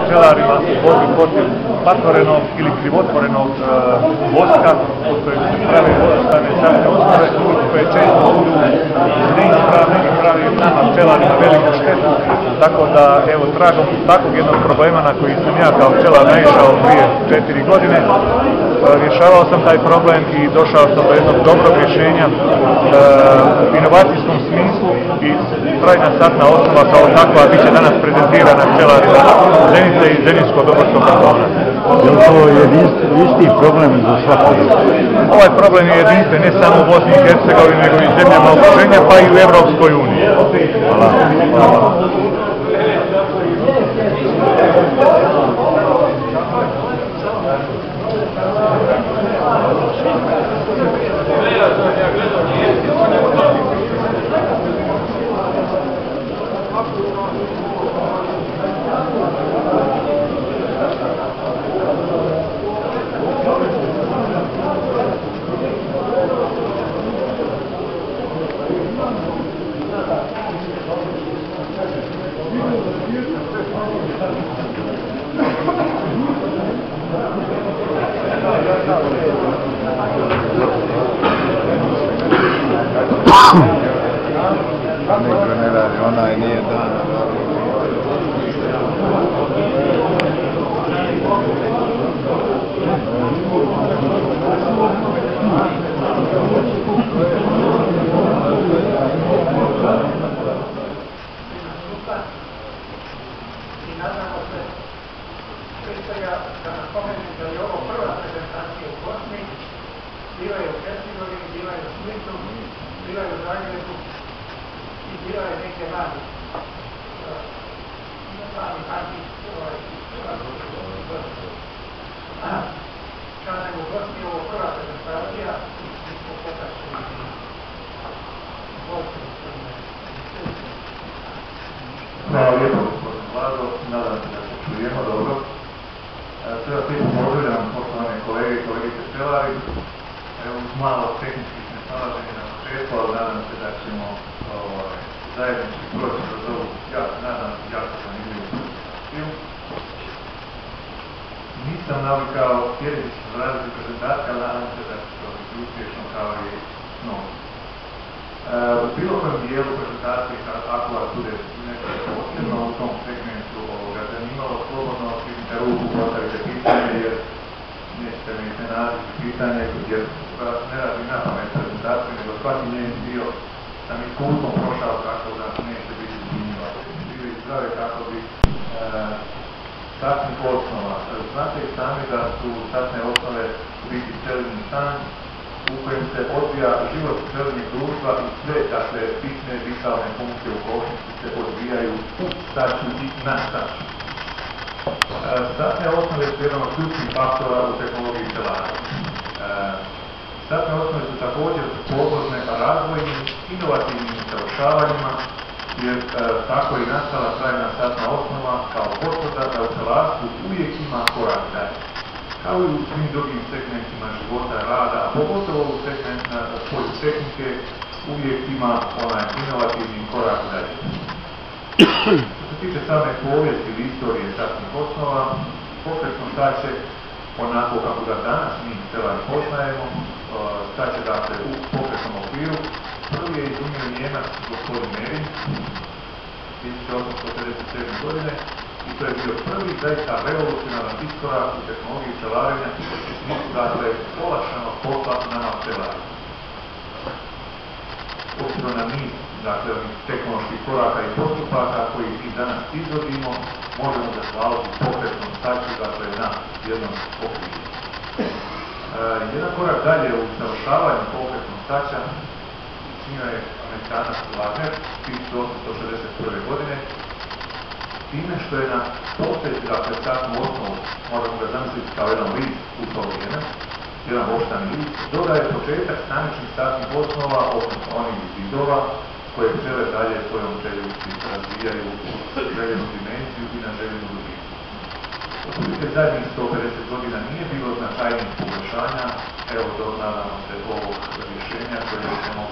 pčelarima u borbi protiv patvorenog ili krivotvorenog voska od kojeg se pravi vodostane sadne osnove koje često budu neispravne i pravi nama pčelarima veliku štetu. Tako da, evo, tragom takvog jednog problema na koji sam ja kao pčelar naišao prije 4 godine, rješavao sam taj problem i došao sam do jednog dobrog rješenja u inovacijskom smislu i trajna sadna osnova kao takva bit će danas prezentirana pčelarima Zenice i Zeninsko-Dobrskog kantona. Je li to isti problem za svaku? Ovaj problem je jedinstven ne samo u Bosni i Hercegovini, nego i zemljama okruženja, pa i u Evropskoj uniji. Hvala. Niko ne radi, onaj nije dan. I nadamo se, prije svega da napomenem da je ovo prva prezentacija u Bosni, bila je u Hercegovini, bila je u Splitu, bila je u Zagrebu i bila je neke vani. Kažem, u Bosni je ovo prva prezentacija i smo potačeni u Bosni. Hvala lijepo, gospodin Vlado, nadam se da se čujemo dobro. Sve vas lijepo pozdravljam, poštovane kolege i kolegice pčelari. Evo, uz malo tehničkih nesnalaženja na početku, ali nadam se da ćemo zajednički proći kroz ovu, ja se nadam, jako zanimljivu prezentaciju. Nisam navikao sjediti se različite prezentacije, ali nadam se da će to biti uspješno kao i novo. U bilo kojem dijelu prezentacije, ako vas bude nešto posebno u tom segmentu zanimalo, slobodno skinite ruku, postavite pitanje, jer nećete me iznenaditi pitanje, jer ne radi na pamet prezentaciju, nego svaki njen dio sam iskustvom prošao kako da neće biti zbunjiva. Bili zdrave kako bi satnih osnova. Znate i sami da su satne osnove u biti pčelinji stan u kojem se odvija život pčelinjeg društva i sve takve bitne, vitalne funkcije u košnici se odvijaju u staću i na staću. Satne osnove su jedan od ključnih faktora u tehnologiji pčelarstva. Satne osnove su također podložne razvojnim, inovativnim usavršavanjima, jer tako je nastala trajna satna osnova kao potvrda da u pčelarstvu uvijek ima korak dalje. Kao i u svim drugim segmentima života, rada, a pogotovo u polju tehnike, uvijek ima onaj inovativni korak dalje. Što se tiče same povijesti ili istorije satnih osnova, pokretno staće, onako kako ga danas mi pčelari poznajemo, staće dakle u pokretnom okviru. Prvi je izumio Njemac gospodin Mering 1857. godine i to je bio prvi zaista revolucionaran iskorak u tehnologiji pčelarenja u smislu dakle olakšanog posla nama pčelarima. Obzirom na niz dakle tehnoloških koraka i postupaka koji mi danas izvodimo, možemo zahvaliti pokretnom staću dakle na jednom okviru. Jedan korak dalje u usavršavanju pokretnog staća učinio je Amerikanac Wagner 1861. godine, time što je na postojeći dakle satnu osnovu, možemo ga zamisliti kao jedan list u to vrijeme, jedan voštani list, dodaje početak staničnih satnih osnova, odnosno onih zidova, koje pčele dalje svojom čeljušću razvijaju u željenu dimenziju i na željenu dubinu. Otprilike zadnjih 150 godina nije bilo značajnih poboljšanja, evo nadamo se ovog rješenja koje ćemo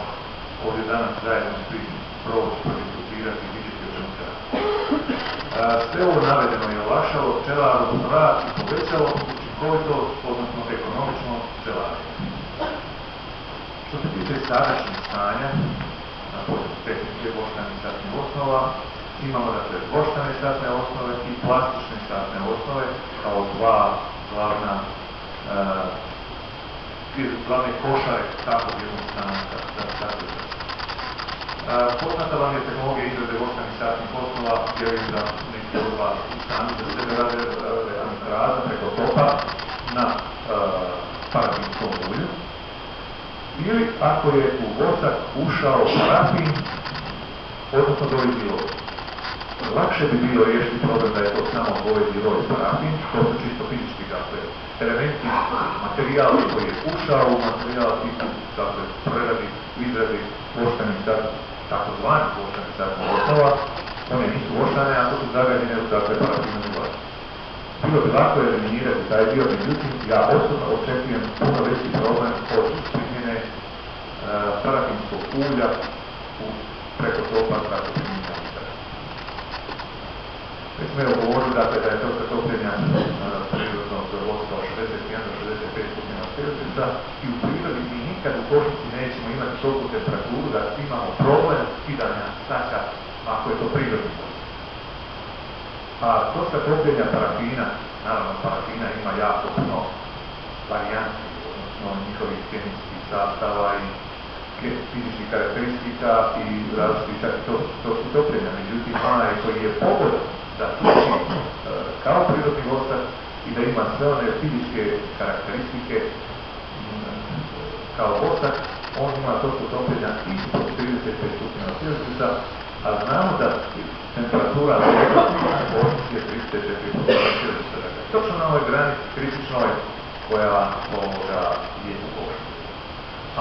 ovdje danas zajedno svi proći, prodiskutirati i vidjeti o čemu se radi. Sve ovo navedeno je olakšalo pčelaru rad i povećalo učinkovitost, odnosno ekonomičnost pčelarenja. Što se tiče sadašnjeg stanja na području tehnike voštanih satnih osnova, imamo dakle voštane satne osnove i plastične satne osnove kao dva glavne košare takvog jednog stanja satne. Poznata vam je tehnologija izrade voštanih satnih osnova, vjerujem da neki od vas sami za sebe rade rada preko topa na parafinskom ulju. Ili ako je u vosak ušao parafin, odnosno dovezi loj. Lakše bi bilo riješiti problem da je to samo dovezi loj parafin, to su čisto fizički elementi, materijal koji je ušao u materijal tipu preradi, izradi voštanih satnih, takozvani voštanih satnih osnova, one nisu voštane, ako su zagađene u parafinom ulju. Bilo bi lako eliminirati taj dio, međutim, ja osobno očekujem puno veći problem od primjene parafinskog ulja preko topa kako primjenja ulja. Već smo je govorili da je točka topljenja prirodnog vodstva od 61 do 65 stupnjeva Celzijusa i u prirodi mi nikad u košnici nećemo imati toliku temperaturu da imamo problem skidanja staća ako je to prirodni vodstvo. A točka topljenja parafina, naravno parafina ima jako puno varijanti, odnosno njihovih kemijskih sastava i fizičkih karakteristika i različitih čak i točki topljenja. Međutim, onaj koji je pogodan da služi kao prirodni vosak i da ima sve one fizičke karakteristike kao vosak, on ima točku topljenja ispod 35 stupnjeva Celzijusa, a znamo da temperatura je 34 stupnjeva Celzijusa. Točno na ovoj granici kritičnoj koja je u košnici. A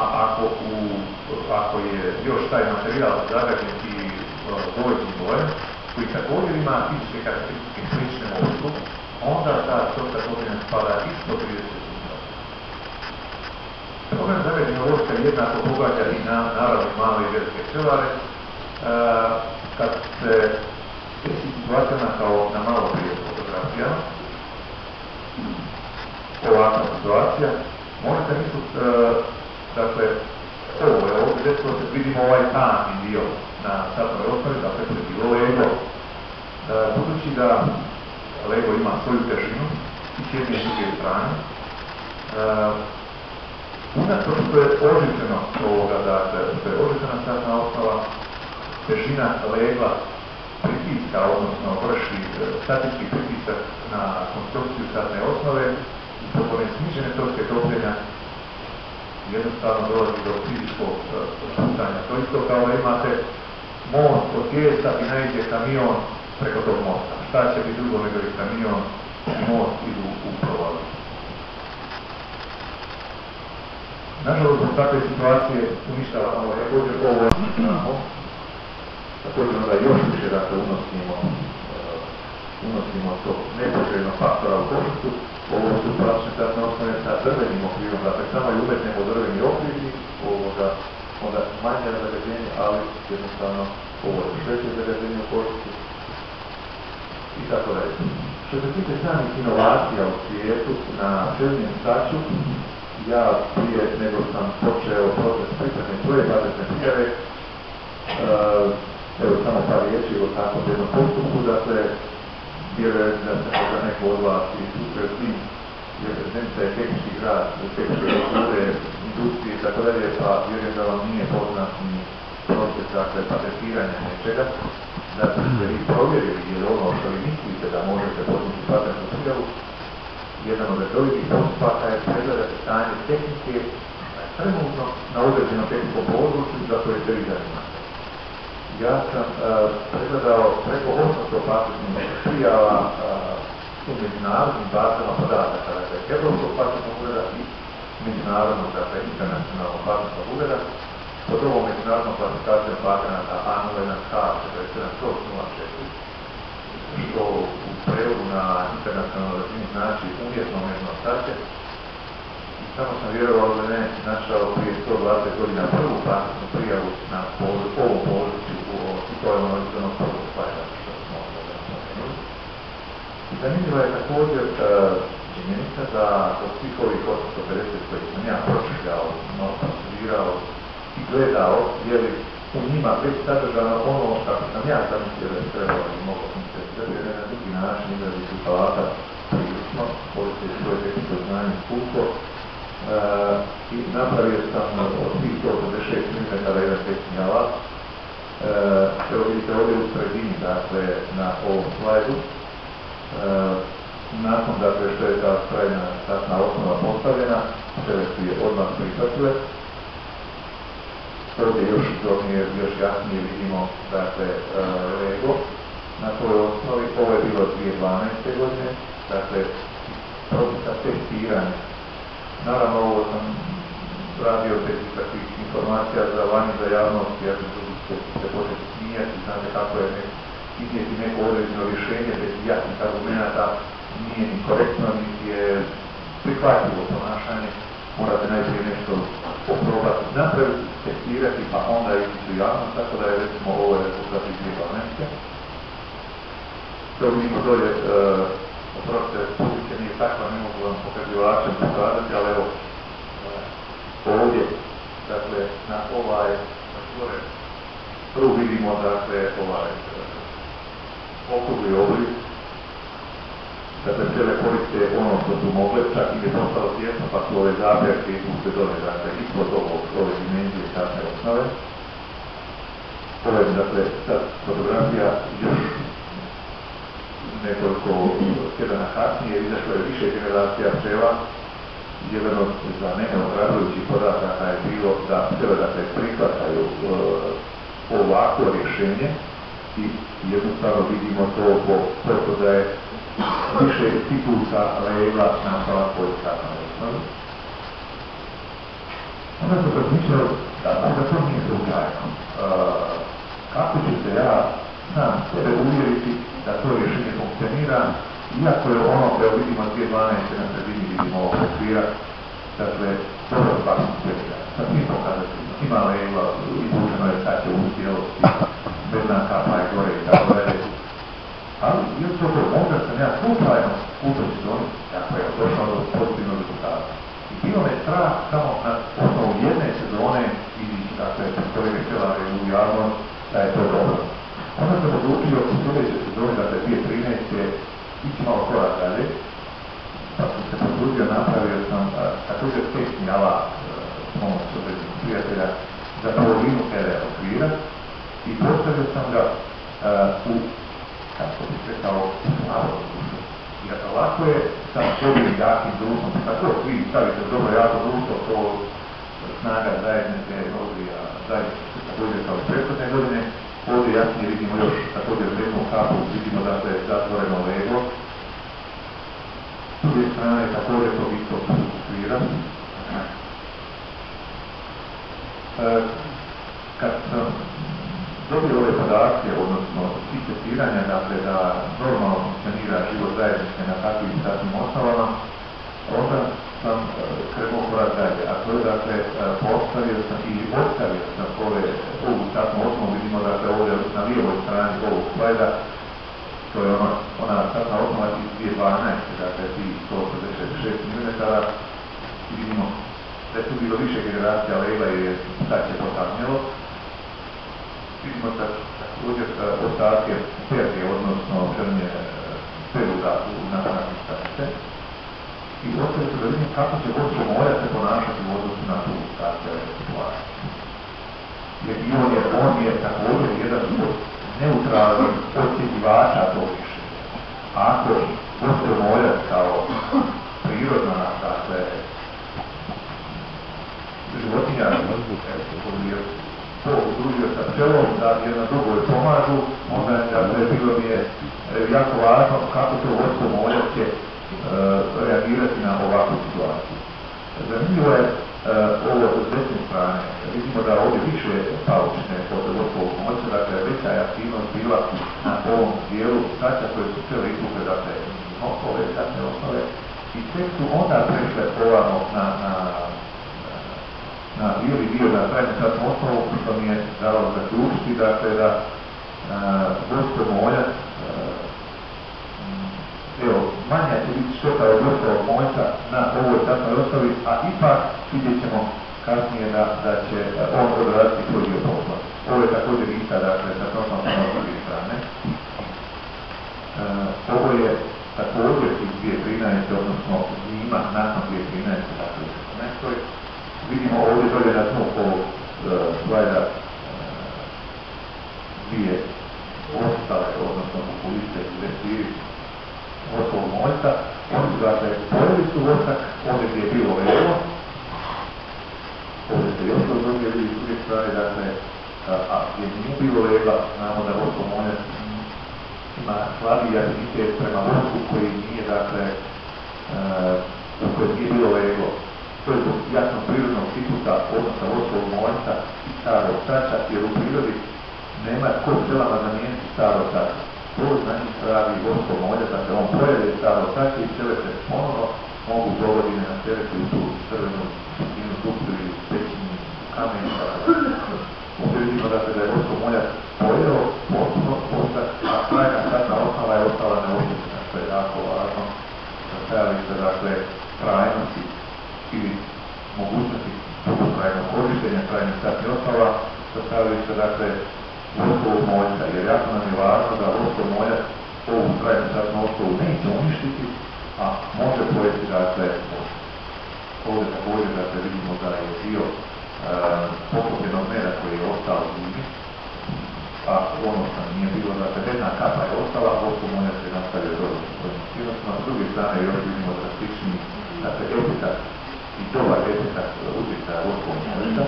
ako je još taj materijal zagađen i dvojnim bojem, koji također ima fizičke karakteristike slične voću, onda ta točka topljenja spada ispod 30 stupnjeva. Problem zagađenja voćka jednako pogađa i na naravno male i velike pčelare. Kad se desi situacijama kao na malo prije fotografijama, ovakva situacija, možete misliti, dakle, ovo je ovdje desilo se, vidimo ovaj tanki dio na satnoj osnovi, dakle, to je bilo lego. Budući da lego ima svoju težinu i s jedne i druge strane, unatoč što je ožičeno ovoga, dakle, što je ožičena satna osnova, težina legla pritiska, odnosno vrši statički pritisak na konstrukciju satne osnove i zbog one snižene točke topljenja jednostavno dolazi do fizičkog spuštanja. To isto kao da imate most od tijesta i naiđe kamion preko tog mosta. Šta će biti drugo nego i kamion i most idu u provalu. Nažalost, zbog takve situacije uništavamo također ovo znamo. Također onda još više unosimo tog nepoželjnog faktora u košnicu. Ovo su plastične satne osnove sa drvenim okrivom, dakle samo je umetnemo drveni okriv i onda manje zagađenje, ali jednostavno ovo je veće zagađenje u košnici i tako dalje. Što se tiče samih inovacija u svijetu na pčelinjem staću, ja prije nego sam počeo proces pripreme svoje patentne prijave, evo samo par riječi o takvom jednom postupku, dakle, vjerujem da se možda neko od vas i sutra s tim, jer Zenica je tehnički grad, tehničke kulture, industrije i tako dalje, pa vjerujem da vam nije poznat ni proces, dakle, patentiranja nečega, da ste vi provjerili jer ono što vi mislite da možete podnići patentnu prijavu, jedan od redovitih postupaka je pregledati stanje tehnike trenutno na određenom tehničkom području za koje ste vi zanimate. Ja sam pregledao preko 800 patentnih prijava u međunarodnim bazama podataka, dakle, Evropskog patentnog ureda i međunarodnog, dakle, internacionalnog patentnog ureda. Pod ovom međunarodnom klasifikacijom patenata A01H47/04, što u prevodu na internacionalnoj razini znači umjetno umjetno staće. I samo sam vjerovao da ne našao prije 120 godina prvu patentnu prijavu na ovom području i to je ono iz onog prvog slajda što smo ovdje napomenuli. Zanimljiva je također činjenica da od svih ovih 850 koji sam ja pročitao, studirao i gledao, je li u njima već sadržano ono kako sam ja zamislio da je trebalo i moglo funkcionirati, jer je na drugi način izrazi su palata prilično, koristiti svoje tehničko znanje iskustvo, i napravio sam od svih 186 mm jedan tehnični alat. Evo vidite ovdje u sredini, dakle, na ovom slajdu, nakon dakle što je ta trajna startna osnova postavljena, sve su je odmah prihvatile. Ovdje još jasnije vidimo dakle Lego na toj osnovi. Ovo je bilo 2012. godine, dakle procesa testiranja. Naravno ovo sam radio bez ikakvih informacija za vanje, za javnost, jer se početi smijati, znate kako je iznijeti neko određeno rješenje bez jasnih argumenata nije ni korektno, niti je prihvatljivo ponašanje. Morate najprije nešto oprobati, napraviti, testirati, pa onda ići u javnost, tako da je recimo ovo je rezultat iz 2012. To vidimo dolje, oprostite, publike nije takva, ne mogu vam pokazivačem pokazati, ali evo, ovdje, dakle, na ovaj, gore, prvo vidimo, dakle, ovaj okrugli oblik. Dakle, cijele koriste ono što su mogle, čak i je postalo tjesno, pa su ove zabjerke izvuče dole, dakle, ispod ove dimenzije startne osnove. Ovo je, dakle, sad fotografija još nekoliko tjedana kasnije, izašlo je više generacija pčela. Jedan od za mene ohrabrujućih podataka je bilo da pčele, dakle, prihvataju ovako rješenje i jednostavno vidimo to po da je više ciklusa legla nastala koji startna osnovi. Onda sam razmišljao da to nije slučajno. Kako ću se ja sam sebe uvjeriti da to rješenje funkcionira, iako je ono koje vidimo 2012. na sredini vidimo ovog okvira, dakle, dobro baš funkcionira. Sad mi pokazateljima, ima legla, izvučeno je sad će u cijelosti, bedna kapa je gore i tako dalje. Ali, ili to možda sam ja slučajno u toj sezoni, ako je došao do pozitivnog rezultata. I bilo me strah samo na osnovu jedne sezone izići, dakle, kolege pčelare u javnost, da je to dobro. Onda sam odlučio u sljedeće sezoni, dakle, 2013. ići malo korak dalje, pa sam se potrudio, napravio sam također testni alat pomoć određenih prijatelja za polovinu tere okvira i postavio sam ga u, kako bih rekao, navodnu dušu. Jer ovako je sa dobrim jakim društvom, tako vi stavite dobro jako društvo, to snaga zajednice odvija zajednice također kao i prethodne godine. Ovdje jasnije vidimo još također bednu kapu, vidimo da se zatvoreno leglo. S druge strane također to isto okvira. Kad sam dobio ove podatke, odnosno svih testiranja, dakle da normalno funkcionira život zajednice na takvim startnim osnovama, onda sam krenuo korak dalje. A to je, dakle, postavio sam ili ostavio sam ovu startnu osnovu, vidimo dakle ovdje na lijevoj strani ovog slajda, to je ona startna osnova iz 2012, dakle 166 mm, i vidimo da je tu bilo više generacija legla i sad će potaknjelo. Vidimo također ostatke perje, odnosno črnje peluda na našim stanice. I ostavio se da vidim kako će vodstvo moja se ponašati u odnosu na tu startnu situaciju. Jer i on je također jedan od neutralnih ocjenjivača tog rješenja. Ako vodstvo moja kao prirodna, dakle, životinja, to udružio sa pčelom, da jedna drugoj pomažu, onda bilo mi je jako važno kako to vodstvo moja će reagirati na ovakvu situaciju. Zanimljivo je ovo od desne strane. Vidimo da ovdje više paučne kod vodstvom moća, dakle veća je aktivnost bila na ovom dijelu staća koje su pčele izvukle, dakle, ove startne osnove i tek su onda prešle ovamo na bijeli dio na trajnu startnu osnovu, što mi je dalo zaključiti, dakle, da vodstvo moljac evo, manja će biti šteta od ostalog momenta na ovoj satnoj osnovi, a ipak vidjet ćemo kasnije da će on odraditi svoj dio posla. Ovo je također ista, dakle, sa točno sa druge strane. Ovo je također iz 2013. odnosno zima nakon 2013. dakle, nekoj. Vidimo ovdje dolje na dnu ovog slajda dvije ostale, odnosno populiste investiri Voskovog moljca. Oni su, dakle, pojeli su vosak, ovdje gdje je bilo levo, ovdje se još od druge ljudi s druge strane, dakle, a gdje nije bilo lega, znamo da Voskov moljac ima slabiji afinitet prema vosku koji nije, dakle, u kojem nije bilo lego. To je zbog jasno prirodnog ciklusa odnosa Voskovog moljca i starog sača, jer u prirodi nema tko pčelama zamijeniti starog sača. To za njih pravi Voskov moljac, dakle on pojede starog sača i pčele se ponovno mogu dogodine naseliti u tu crvenu sutinu dupu ili pećini kamenu. Ovdje vidimo dakle da je Voskov moljac pojeo potpuno vosak, a trajna satna osnova je ostala neoštećena, što je jako važno. Stajalište dakle trajnosti ili mogućnosti dugotrajnog korištenja trajnih satnih osnova, stajalište dakle Voskovog moljca, jer jako nam je važno da Voskov moljac ovu trajnu satnu osnovu neće uništiti, a može pojesti dakle vosak. Ovdje također dakle vidimo da je dio poklopljenog meda koji je ostao u zimi, a ono što nije bilo, dakle jedna kapa je ostala, a Voskov moljac se nastavio dobro sa svojim aktivnostima. S druge strane još vidimo drastičniji, dakle efekat i dobar efekat utjecaja Voskovog moljca.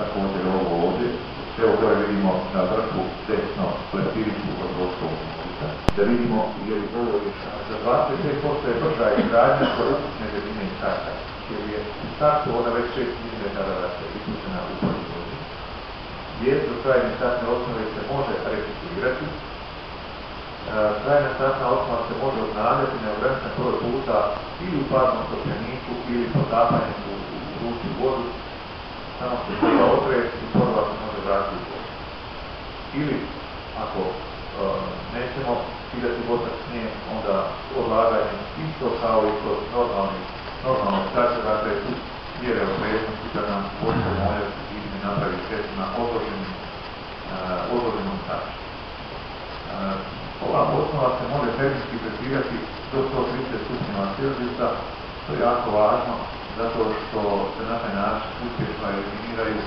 Također ovo ovdje, evo gore vidimo na vrhu desno leptiricu od Voskovog moljca. Da vidimo je li ovo rješava. Za 25% je brža izgradnja kod otične debljine i sača, jer je u startu ona već 6 mm isključena u proizvodnji. Jezdo trajne satne osnove se može reciklirati. Trajna satna osnova se može obnavljati neograničen broj puta ili u parnom topljeniku ili potapanjem u vruću vodu. Samo se treba otresti i ponovno se može vratiti u vodu. Ili, ako nećemo skidati vosak s nje, onda odlaganje isto kao i kod normalnog sača, dakle tu mjere opreznosti da nam Voskov moljac izme napravi štetu na odloženom saču. Ova osnova se može terminski tretirati do 130 stupnjeva Celzijusa, to je jako važno, zato što se na taj način uspješno eliminiraju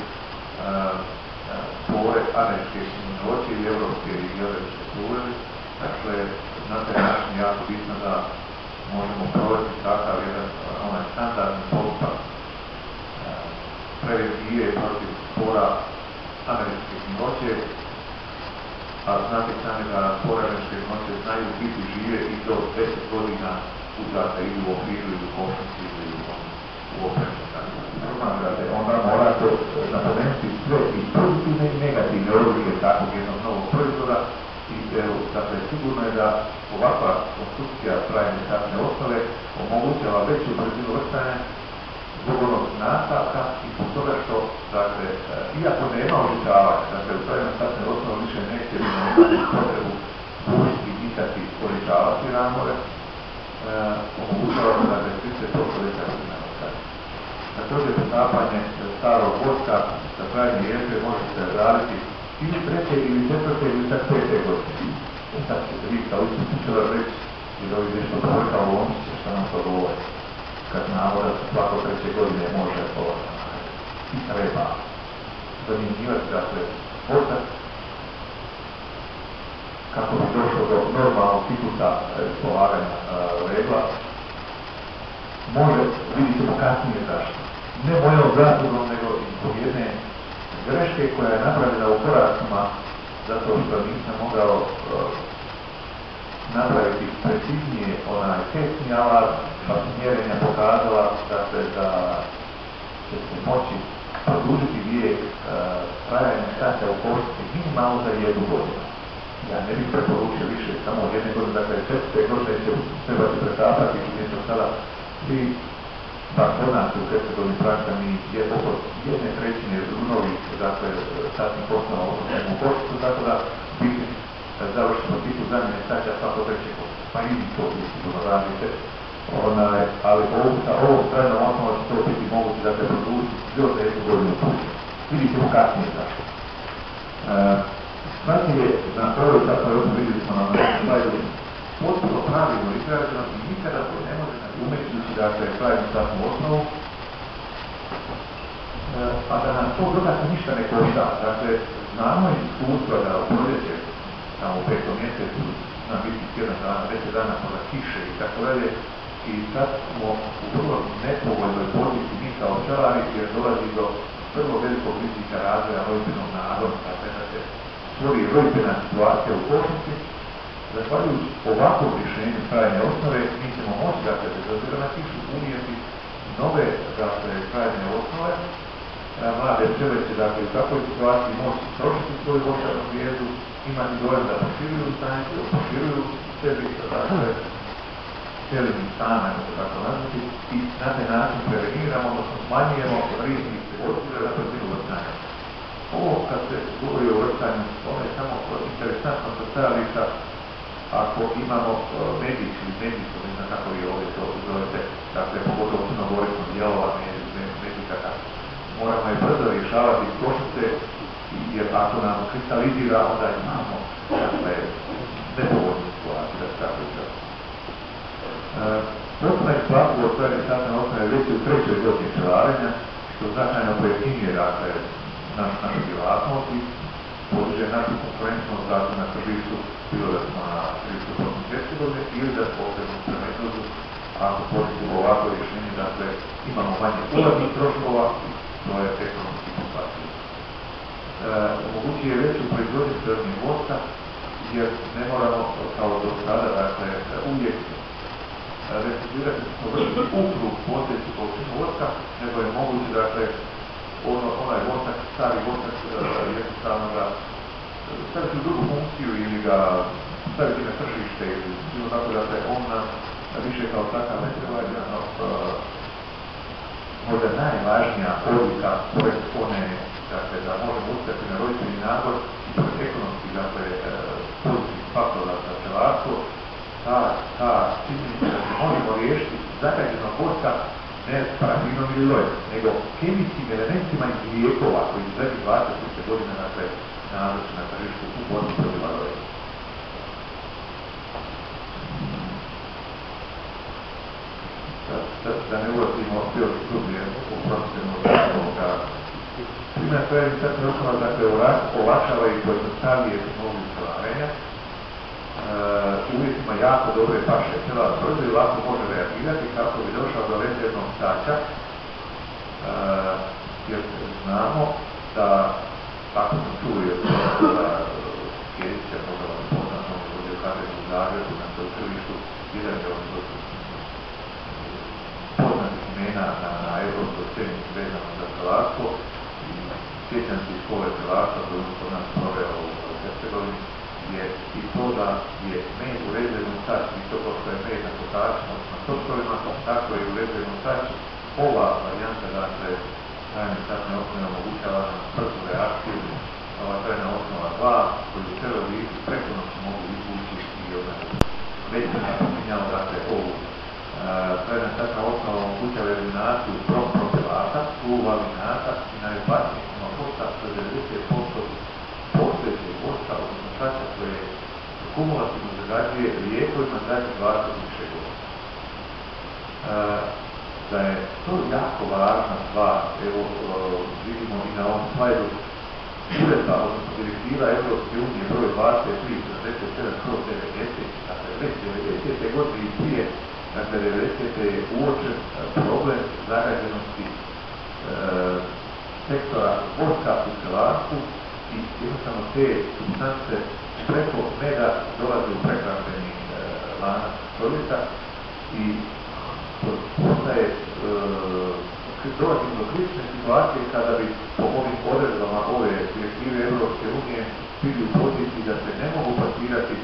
spore američke svinjoće ili evropske ili američke spore. Dakle, na taj način je jako bitno da možemo provesti takav jedan onaj standardni postupak preventive protiv spora američke svinjoće, a znate sami da spore američke svinjoće znaju biti žive i do 10 godina uzrasta ili u okviru ili u košnici ili u opremu. Onda mora to napomenuti sve i pozitivne i negativne odlike takvog jednog novog proizvoda i dakle sigurno je da ovakva konstrukcija trajne satne osnove omogućava veću brzinu vrstanja zbog onog nastavka i zbog toga što, dakle, iako nema ožičavanja, dakle u trajne satne osnove više neće imati potrebu bušiti, disati, ožičavati ramore, omogućava se dakle 30% veća brzina vrstanja. Također potapanje starog voska sa trajne jezde može se raditi ili 3. ili 4. ili čak 5. godine. Sad ćete vi kao isti pčelar reći, jer ovi nešto povrkao u omiće, što nam to govori. Kad znamo da se svako 3. godine može i treba zanimljivati, dakle, vosak, kako bi došlo do normalnog ciklusa polaganja legla, može, vidjet ćemo kasnije zašto. Ne mojom zaslugom, nego i zbog jedne greške koja je napravljena u koracima, zato što nisam mogao napraviti preciznije onaj testni alat, pa su mjerenja pokazala dakle, da će se moći produžiti vijek trajanja sača u košnici minimalno za 1 godinu. Ja ne bih preporučio više, samo 1 godine, dakle 4. godine će trebati pretapati i nešto sada svi, pa kod nas u Hercegovini praksami je oko 1/3 novih, dakle, satnih osnova u košnicu, tako da biti završimo tipu zamjene staća svako treće godine. Pa i to sigurno radite. Ali sa ovom srednom osnovom će to biti moguće da se produžiti još za jednu godinu pušće. Vidite u kasnije zašto. Znači je na prvoj takvoj osnovi, vidjeli smo na slajdu, potpuno pravilno izrađeno i nikada to ne može umećući da se pravimo takvu osnovu, a da nam to dodatno ništa ne košta. Dakle, znamo iskustva da u proljeće, tamo u 5. mjesecu, nam biti 7 dana, 10 dana pola kiše i tako dalje, i sad smo u vrlo nepovoljnoj poziciji mi kao pčelari, jer dolazi do vrlo velikog rizika razvoja rojbenog naroda, dakle da se stvori rojbena situacija u košnici. Zahvaljujući ovakvom rješenju trajne osnove, mi ćemo moći, dakle, bez obzira na kišu, unijeti nove, dakle, trajne osnove. Mlade pčele će, dakle, u takvoj situaciji moći trošiti svoju voćarnu zvijezdu, imati dojem da proširuju stanicu, proširuju sebi, dakle, cijelim stana, kako tako nazvati, i na taj način preveniramo, odnosno smanjujemo rizik odgovore za brzinu vrtanja. Ovo, kad se govori o vrtanju, ono je samo interesantno sa stajališta ako imamo medić ili medijsko, ne znam kako vi ovdje to zovete, dakle, pogotovo crnogorisno dijelova medika, moramo je brzo rješavati iz košnice, jer ako nam kristalizira, onda imamo, dakle, nepovoljnu situaciju, da se tako izgleda. Potpuno je slavstvo od trajne statne osnove već u 3. godini pčelarenja, što značajno pojeftinjuje, dakle, našu djelatnost i podiže našu konkurentnost, dakle, na tržištu, bilo da smo na tržištu Bosne i Hercegovine ili da smo opet u premetodu, ako koristimo ovako rješenje, dakle, imamo manje ulaznih troškova i to je ekonomski prihvatljivo. Omogućuje veću proizvodnju prirodnih voća, jer ne moramo, kao do sada, dakle, uvijek reciklirati smo vrši ukrug postojeću količinu voća, nego je moguće, dakle, onaj voćak, stari voćak, jednostavno ga staviti u drugu funkciju ili ga staviti na tržište ili tako da se on nam više kao takav ne treba jedno možda najvažnija odlika pored one, dakle, da možemo uspjeti na roditelji nabor i pored ekonomski, dakle, pozitivnih faktora za pčelarstvo, ta činjenica da se možemo riješiti zagađenog voća ne parafinom ili lojem, nego kemijskim elementima iz lijekova koji su zadnjih 20 godina, dakle, nalazi na tržištu u borbi protiv lojem. Da ne ulazimo još dublje u procenu ovoga. Primjer trajnih statnih osnova, dakle, olakšava i pojednostavnije tehnologiju pčelarenja. Uvjetima jako dobre paše pčelar brzo i lako može reagirati kako bi došao do rezervnog staća, jer znamo da, ako smo čuli od Sjedića, možda vam poznato, ovdje u Kadežu u Zagrebu, na sveučilištu, jedan je od poznatih imena na evropskoj sceni vezano za pčelarstvo i sjećam se iz škole pčelarstva koju kod nas proveo u Hercegovini, je i to da je med u rezervnom staću, i to što je med na kotačima, na točkovima, tako je u rezervnom staću. Ova varijanta, dakle, trajne statne osnove omogućava nam brzu reakciju, ova trajna osnova 2, koju cijelo listu preko noći mogu izvući i već se napominjalo, dakle, ovu trajna statna osnova omogućava eliminaciju propilata, fluvalinata i najopasnijih košta do 90% postojećeg voća, odnosno staća koje kumulativno zagađuje lijekovima zadnjih 20 godina. Da je to jako važna stvar, evo vidimo i na ovom slajdu, uredba, odnosno direktiva Evropske unije broj 23/47/90, dakle već 90. godine i prije, dakle 90. je uočen problem zagađenosti sektora voća u pčelarstvu i jednostavno te substance preko meda dolaze u prehrambeni lanac čovjeka i postaje dolazimo do kritične situacije kada bi po ovim odredbama ove direktive Evropske unije bili u poziciji da se ne mogu plasirati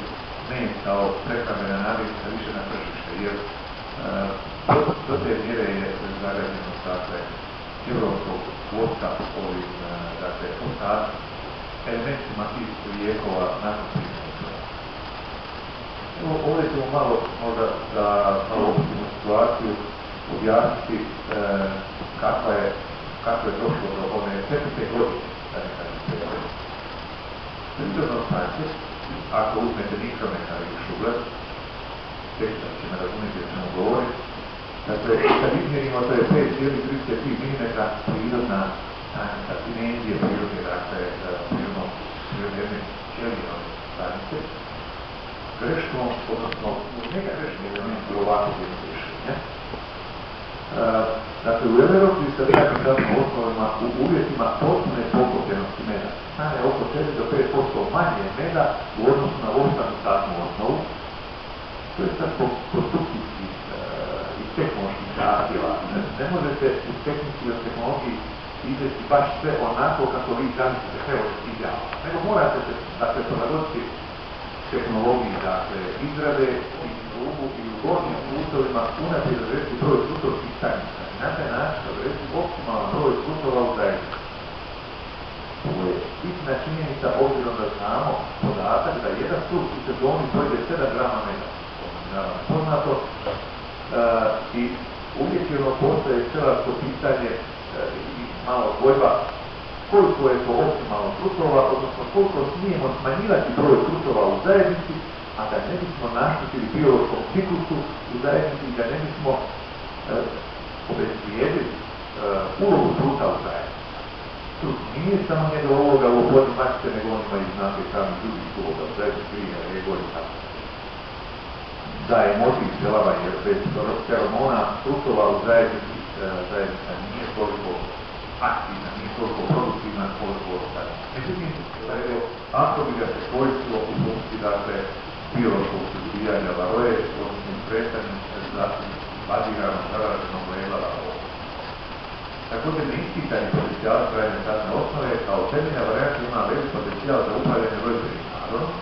med kao prehrambena namirnica više na tržište, jer do te mjere je zagađenost, dakle, evropskog voća ovim, dakle, ostacima, elementima iz lijekova nakon primjene. Ovdje ćemo malo, možda da malo opustimo situaciju, objasniti kako je došlo do one 4. godine, da ne kažem 5 godine. Prirodno stanje, ako uzmete mikrometar ili šugar, teksta će me razumjeti o čemu govorim, dakle, kad izmjerimo, to je 5,33 mm prirodna stanica, dimenzije prirodne, dakle, prirodne jedne ćelijene stanice, greškom, odnosno, neka greška je ovako jedno rješenje. Dakle, u Evropi sa vijakim osnovima u uvjetima potpune pokopljenosti meda stane oko 4 do 5% manje meda u odnosu na ostanu statnu osnovu. To je sad po konstrukcijskih i tehnoloških zahtjeva. Ne možete u tehnici i tehnologiji izvesti baš sve onako kako vi zamislite teoretski idealno. Nego morate se, dakle, prilagoditi tehnologiji, dakle, izrade i krugu i u gornjim plusovima unaprijed odrediti broj plutovskih stanica. I na taj način odrediti optimalan broj plutova u zajednici. Ovo je bitna činjenica obzirom da znamo podatak da jedan plus u sezoni pojede 7 grama meda. Naravno poznato. I uvjećeno postoje celarsko pitanje i malo dvojba koliko je to optimalno plutova, odnosno koliko smijemo smanjivati broj plutova u zajednici, a da ne bismo naštetili biološkom ciklusu u zajednici i da ne bismo obezvijedili ulogu pluta u zajednici. Trut nije samo njegov uloga u oplodnji mačice, nego on ima i znate sami drugih uloga u zajednici, grija, regolj i tako. Da je motiv pčelavanja, jer bez feromona plutova u zajednici zajednica nije toliko aktivna, nije toliko produktivna koliko ostaje. Međutim, ako bi ga se koristilo u funkciji, dakle, biološkog suzbijanja varoje, odnosno izprestanjem baziranog zaraženog leba varoje. Također, neispitani potencijal trajne statne osnove kao temeljna varijanta ima velik potencijal za upravljanje roditeljnim nadzorom.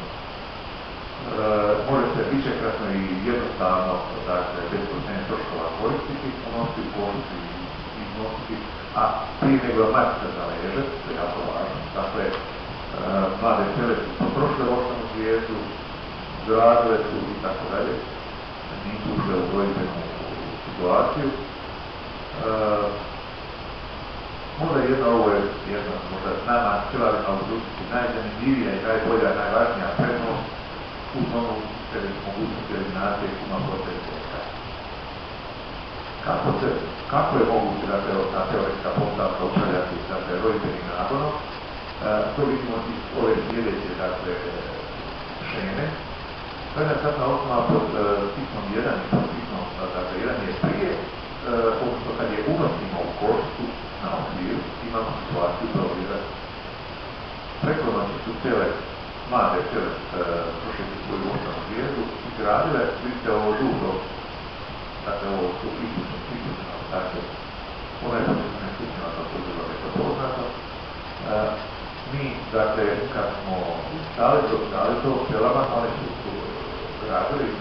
Može se višekratno i jednostavno, dakle, bez posljednje troškova koristiti, unositi u košnicu i iznositi, a prije nego mačica zaleže, to je jako važno. Dakle, mlade pčele su potrošile osnovnu zvijezdu, gradile su i tako dalje, nisu ušle u dvojbenu situaciju. Možda ovo je jedna, možda nama pčelarima u budućnosti najzanimljivija i najbolja, najvažnija prednost uz onu mogućnost eliminacije kuma proteina. Kako je moguće da ta teoretska postavka upravljati sa roditeljnim nagonom? To vidimo iz ove sljedeće, dakle, šeme. Trajna statna osnova pod stisnom 1 i pod stisnom, dakle, 1 je prije, odnosno kad je unosimo u košnicu na okviru, imamo situaciju provjerati. Preko noći su cijele mlade pčele prošli svoju osnovnu zvijezdu i gradile, vidite ovo žuto, dakle ovo su ispučno, dakle, ona je početna ispućena, kao to je bilo neko poznato. Mi, dakle, kad smo dali to pčelama, one su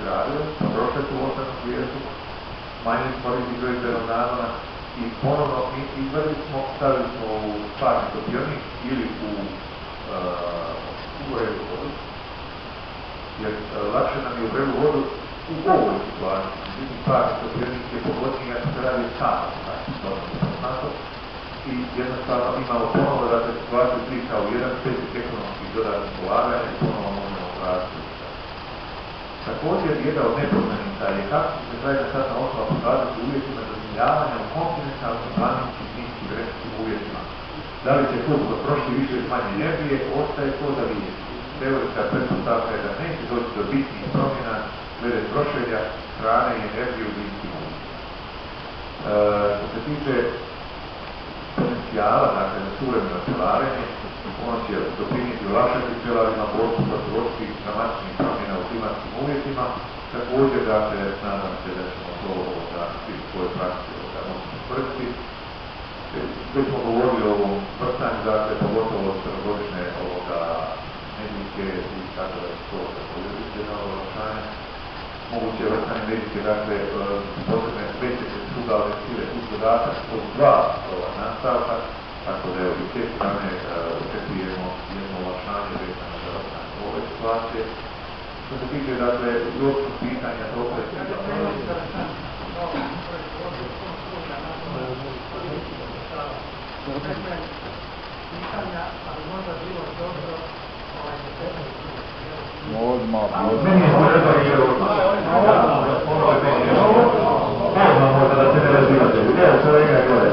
gradile, prošle tu osnovnu zvijezdu, smanjili smo rizik roditeljnog nagona i ponovno izvadili smo, stavili smo u parni topionik ili u uvrelu vodu, jer lakše nam je uvrelu vodu u ovoj situaciji. Međutim, parni topionik je pogodniji ako se radi samo, znači dobro poznato, i jednostavno imamo ponovo da se situaciju slika u jedan bez ekonomskih dodatnih ulaganja i ponovo možemo vratiti. Također, jedna od nepoznanica je kako se trajna statna osnova pokazati u uvjetima zazemljavanja u kontinentalnim, planinskim, niskim, vremenskim uvjetima. Da li će koliko prošli više ili manje energije, ostaje to da vidjeti. Teoretska pretpostavka je da neće doći do bitnih promjena glede trošenja hrane i energije u zimskim uvjetima. Što se tiče potencijala, dakle, za suvremeno pčelarenje, ono će doprinijeti olakšati pčelarima borbu protiv očitih dramatičnih promjena u klimatskim uvjetima. Također, dakle, nadam se da ćemo to svi u svojoj praksi moći iskoristiti. Već smo govorili o ovom vrstanju, dakle, pogotovo od crnogodišnje medijske i tako da je to također jedno olakšanje. Moguće vrstanje medijske, dakle, potrebne veće centralne sile uz dodatak od 2 nastavka, tako da je u te strane očekujemo jedno olakšanje vezano za vrstanje ove situacije. Što se tiče, dakle, ljudskog pitanja, to je Odmah, meni je bolje da je odmah možda da se ne razvijate. Evo, kolega je gore.